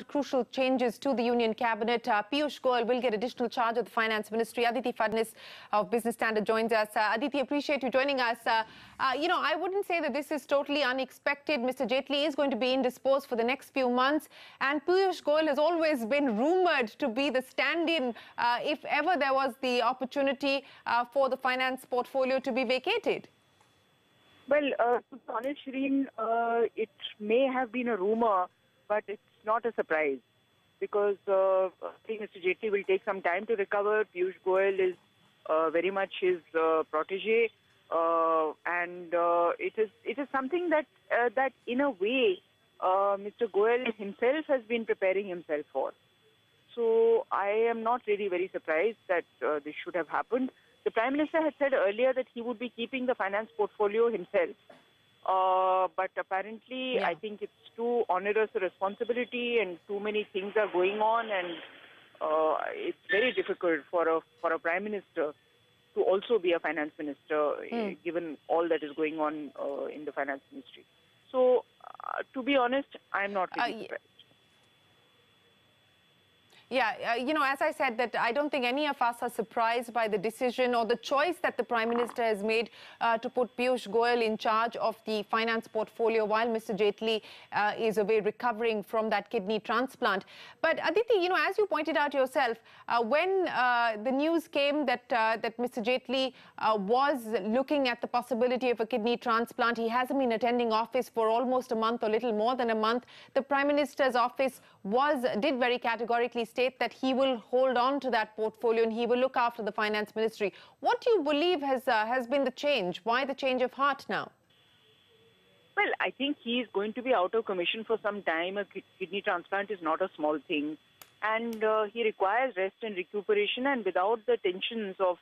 Crucial changes to the Union Cabinet. Piyush Goyal will get additional charge of the Finance Ministry. Aditi Fadnis of Business Standard joins us. Aditi, appreciate you joining us. I wouldn't say that this is totally unexpected. Mr. Jaitley is going to be indisposed for the next few months. And Piyush Goyal has always been rumoured to be the stand-in if ever there was the opportunity for the finance portfolio to be vacated. Well, to be honest, Shireen, it may have been a rumour, but it's not a surprise because I think Mr. Jaitley will take some time to recover. Piyush Goyal is very much his protege, and it is something that in a way Mr. Goyal himself has been preparing himself for. So I am not really very surprised that this should have happened. The Prime Minister had said earlier that he would be keeping the finance portfolio himself. But apparently, I think it's too onerous a responsibility and too many things are going on, and it's very difficult for a Prime Minister to also be a finance minister, given all that is going on in the finance ministry. So, to be honest, I'm not really surprised. Yeah, as I said, that I don't think any of us are surprised by the decision or the choice that the Prime Minister has made to put Piyush Goyal in charge of the finance portfolio while Mr. Jaitley is away recovering from that kidney transplant. But Aditi, as you pointed out yourself, when the news came that Mr. Jaitley was looking at the possibility of a kidney transplant, he hasn't been attending office for almost a month or little more than a month. The Prime Minister's office did very categorically state that he will hold on to that portfolio and he will look after the finance ministry. What do you believe has been the change? Why the change of heart now? Well, I think he is going to be out of commission for some time. A kidney transplant is not a small thing, and he requires rest and recuperation, and without the tensions of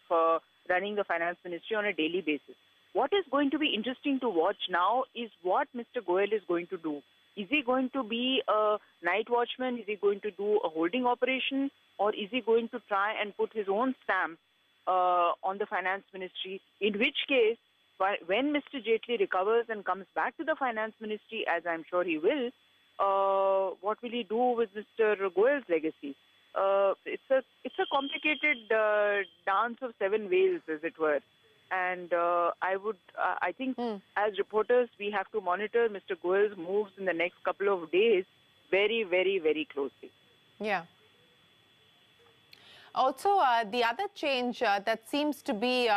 running the finance ministry on a daily basis. What is going to be interesting to watch now is what Mr. Goyal is going to do. Is he going to be a night watchman? Is he going to do a holding operation? Or is he going to try and put his own stamp on the finance ministry? In which case, when Mr. Jaitley recovers and comes back to the finance ministry, as I'm sure he will, what will he do with Mr. Goyal's legacy? It's a complicated dance of seven veils, as it were. And I think as reporters, we have to monitor Mr. Goyal's moves in the next couple of days very, very, very closely. Yeah. Also, the other change that seems to be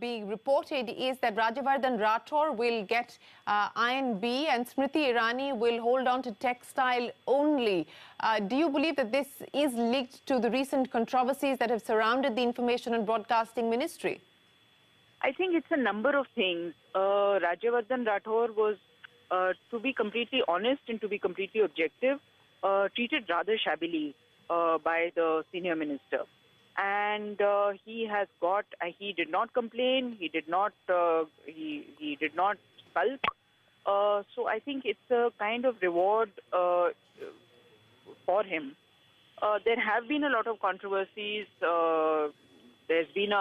being reported is that Rajyavardhan Rathore will get I&B and Smriti Irani will hold on to textile only. Do you believe that this is linked to the recent controversies that have surrounded the Information and Broadcasting Ministry? I think it's a number of things. Rajyavardhan Rathore was, to be completely honest and to be completely objective, treated rather shabbily by the senior minister. And he did not complain, he did not skulk. So I think it's a kind of reward for him. There have been a lot of controversies. There's been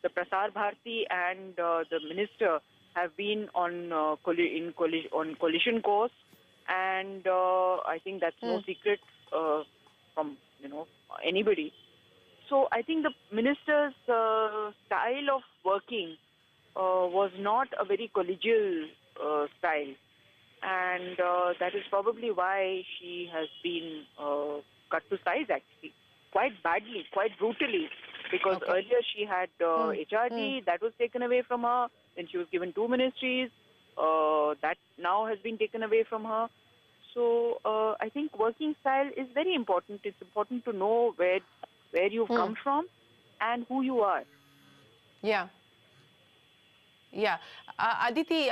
the Prasar Bharati and the minister have been on collision course, and I think that's no secret from anybody. So I think the minister's style of working was not a very collegial style, and that is probably why she has been cut to size, actually, quite badly, quite brutally. Because earlier she had HRD, that was taken away from her. Then she was given 2 ministries. That now has been taken away from her. So I think working style is very important. It's important to know where you've come from and who you are. Yeah. Yeah. Aditi,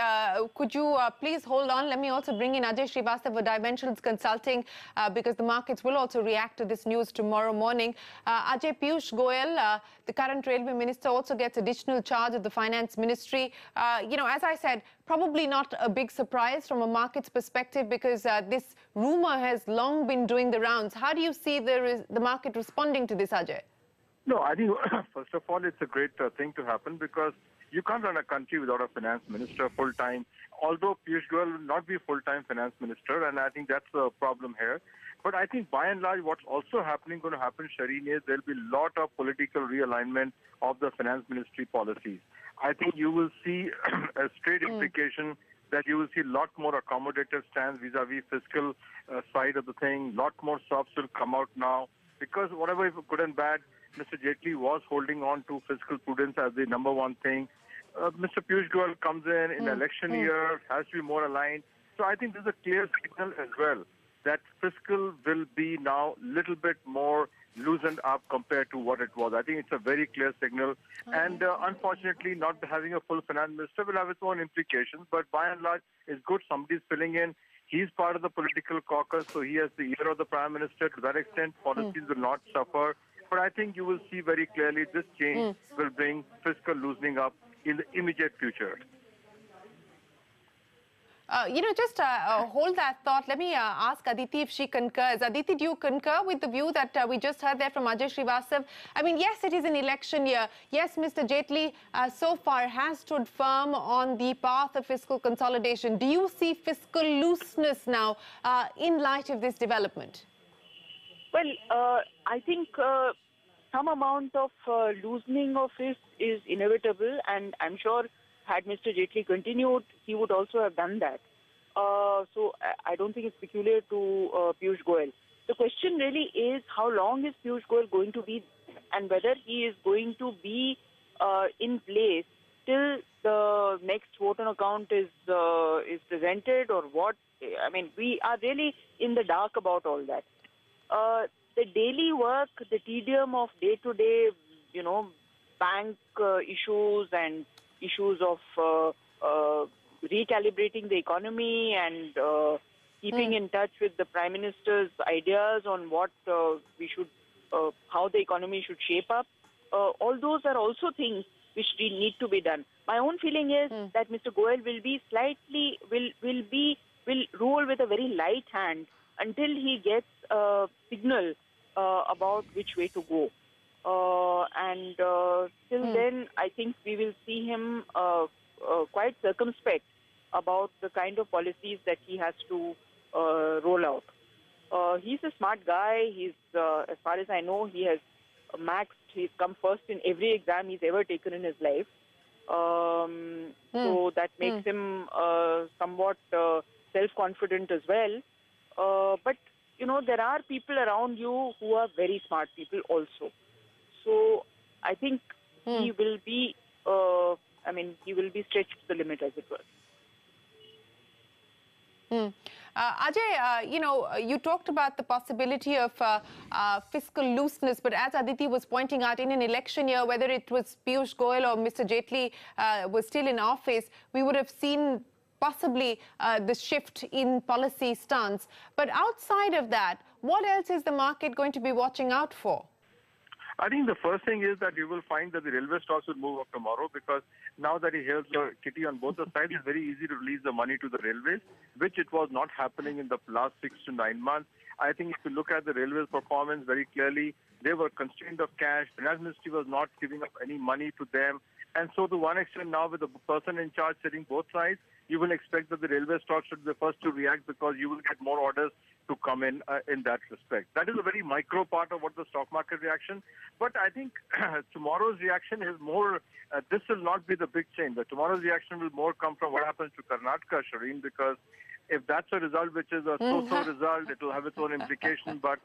could you please hold on? Let me also bring in Ajay Srivastava of Dimensions Consulting because the markets will also react to this news tomorrow morning. Ajay, Piyush Goyal, the current railway minister, also gets additional charge of the finance ministry. As I said, probably not a big surprise from a market's perspective because this rumour has long been doing the rounds. How do you see the market responding to this, Ajay? No, I think, first of all, it's a great thing to happen because You can't run a country without a finance minister full-time, although Piyush Goyal will not be full-time finance minister, and I think that's the problem here. But I think by and large, what's also going to happen, Shireen, is there'll be a lot of political realignment of the finance ministry policies. I think you will see a straight implication that you will see a lot more accommodative stance vis-a-vis fiscal side of the thing. Lot more softs will come out now because whatever is good and bad, Mr. Jaitley was holding on to fiscal prudence as the number one thing. Mr. Piyush Goyal comes in election year, has to be more aligned. So I think there's a clear signal as well that fiscal will be now a little bit more loosened up compared to what it was. I think it's a very clear signal. And unfortunately, not having a full finance minister will have its own implications. But by and large, it's good somebody's filling in. He's part of the political caucus, so he has the ear of the Prime Minister. To that extent, policies will not suffer. But I think you will see very clearly this change will bring fiscal loosening up in the immediate future. Just hold that thought. Let me ask Aditi if she concurs. Aditi, do you concur with the view that we just heard there from Ajay Srivastav? I mean, yes, it is an election year. Yes, Mr. Jaitley so far has stood firm on the path of fiscal consolidation. Do you see fiscal looseness now in light of this development? Well, I think some amount of loosening of this is inevitable, and I'm sure had Mr. Jaitley continued, he would also have done that. So I don't think it's peculiar to Piyush Goyal. The question really is how long is Piyush Goyal going to be, and whether he is going to be in place till the next vote on account is presented, or what. I mean, we are really in the dark about all that. The daily work, the tedium of day-to-day, bank issues and issues of recalibrating the economy and keeping in touch with the Prime Minister's ideas on what we should, how the economy should shape up. All those are also things which need to be done. My own feeling is that Mr. Goyal will be will rule with a very light hand until he gets a signal about which way to go. Till then, I think we will see him quite circumspect about the kind of policies that he has to roll out. He's a smart guy. He's, as far as I know, he has he's come first in every exam he's ever taken in his life. So that makes him somewhat self-confident as well. But, there are people around you who are very smart people also. So I think he will be, he will be stretched to the limit, as it were. Ajay, you talked about the possibility of fiscal looseness, but as Aditi was pointing out, in an election year, whether it was Piyush Goyal or Mr. Jaitley was still in office, we would have seen possibly the shift in policy stance. But outside of that, what else is the market going to be watching out for? I think the first thing is that you will find that the railway stocks will move up tomorrow, because now that he hears the kitty on both the sides, it's very easy to release the money to the railways, which it was not happening in the last 6 to 9 months. I think if you look at the railways performance very clearly, they were constrained of cash. The Finance Ministry was not giving up any money to them. And so to one extent now, with the person in charge sitting both sides, you will expect that the railway stocks should be the first to react, because you will get more orders to come in that respect. That is a very micro part of what the stock market reaction. But I think tomorrow's reaction is more, this will not be the big change. The tomorrow's reaction will more come from what happens to Karnataka, Shireen, because if that's a result which is a so-so result, it will have its own implication. But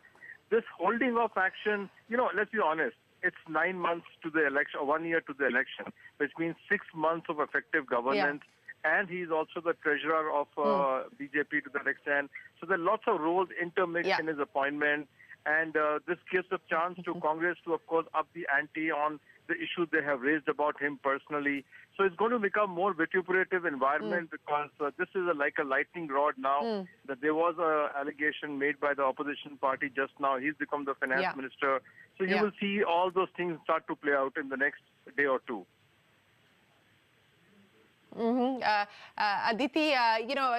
this holding off action, let's be honest, it's 9 months to the election, 1 year to the election, which means 6 months of effective governance. Yeah. And he's also the treasurer of BJP to that extent. So there are lots of roles intermixed in his appointment. And this gives a chance to Congress to, of course, up the ante on the issues they have raised about him personally. So it's going to become more vituperative environment, because this is like a lightning rod now, that there was an allegation made by the opposition party just now. He's become the finance minister. So you will see all those things start to play out in the next day or two. Aditi,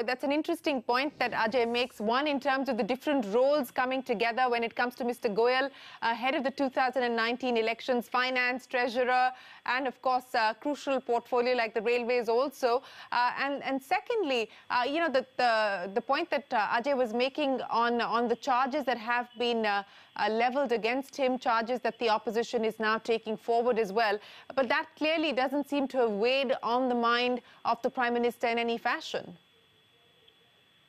that's an interesting point that Ajay makes. One, in terms of the different roles coming together when it comes to Mr. Goyal, ahead of the 2019 elections, finance, treasurer, and of course, crucial portfolio like the railways also. And secondly, the point that Ajay was making on the charges that have been leveled against him, charges that the opposition is now taking forward as well. But that clearly doesn't seem to have weighed on the mind of the Prime Minister in any fashion.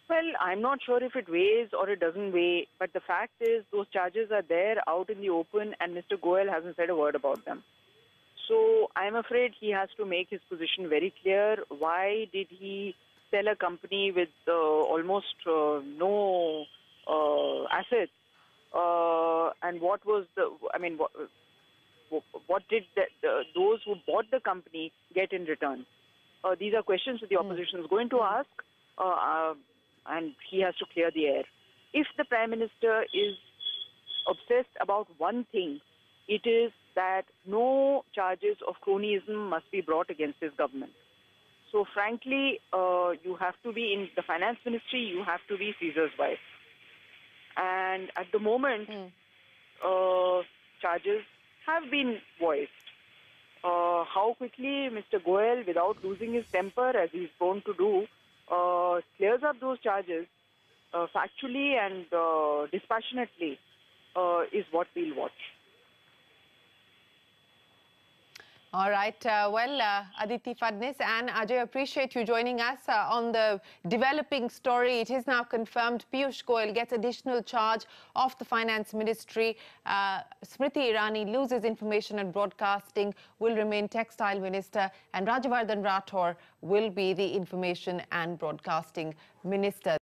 Well, I'm not sure if it weighs or it doesn't weigh, but the fact is those charges are there out in the open and Mr. Goyal hasn't said a word about them. So I'm afraid he has to make his position very clear. Why did he sell a company with almost no assets? And what was what did those who bought the company get in return? These are questions that the opposition is going to ask, and he has to clear the air. If the Prime Minister is obsessed about one thing, it is that no charges of cronyism must be brought against his government. So frankly, you have to be in the finance ministry, you have to be Caesar's wife. And at the moment, charges have been voiced. How quickly Mr. Goyal, without losing his temper, as he's prone to do, clears up those charges factually and dispassionately is what we'll watch. All right. Aditi Fadnis and Ajay, appreciate you joining us on the developing story. It is now confirmed Piyush Goyal gets additional charge of the Finance Ministry. Smriti Irani loses Information and Broadcasting, will remain Textile Minister, and Rajavardhan Rathore will be the Information and Broadcasting Minister.